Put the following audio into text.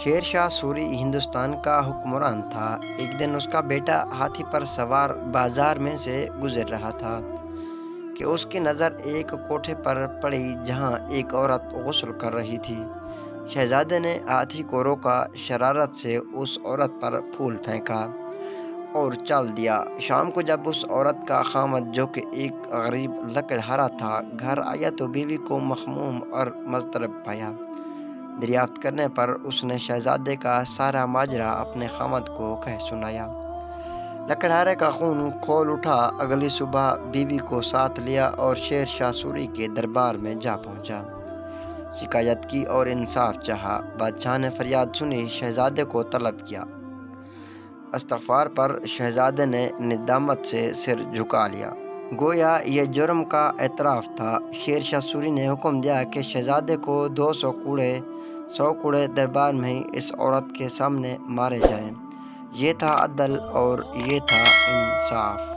شیر شاہ سوری ہندوستان کا حکمران تھا۔ ایک دن اس کا بیٹا ہاتھی پر سوار بازار میں سے گزر رہا تھا کہ اس کی نظر ایک کوٹھے پر پڑی جہاں ایک عورت غسل کر رہی تھی۔ شہزادے نے ہاتھی کو روکا، شرارت سے اس عورت پر پھول پھینکا اور چل دیا۔ شام کو جب اس عورت کا خاوند جو کہ ایک غریب لکڑہارا تھا گھر آیا تو بیوی کو مخموم اور مضطرب پایا۔ دریافت کرنے پر اس نے شہزادے کا سارا ماجرا اپنے خاوند کو کہہ سنایا۔ لکڑہارے کا خون کھول اٹھا۔ اگلی صبح بیوی کو ساتھ لیا اور شیر شاہ سوری کے دربار میں جا پہنچا۔ شکایت کی اور انصاف چاہا۔ بادشاہ نے فریاد سنی، شہزادے کو طلب کیا۔ استغفار پر شہزادے نے ندامت سے سر جھکا لیا، گویا یہ جرم کا اعتراف تھا۔ شیر شاہ سوری نے حکم دیا کہ شہزادے کو 200 کوڑے دربار میں ہی اس عورت کے سامنے مارے جائیں۔ یہ تھا عدل اور یہ تھا انصاف۔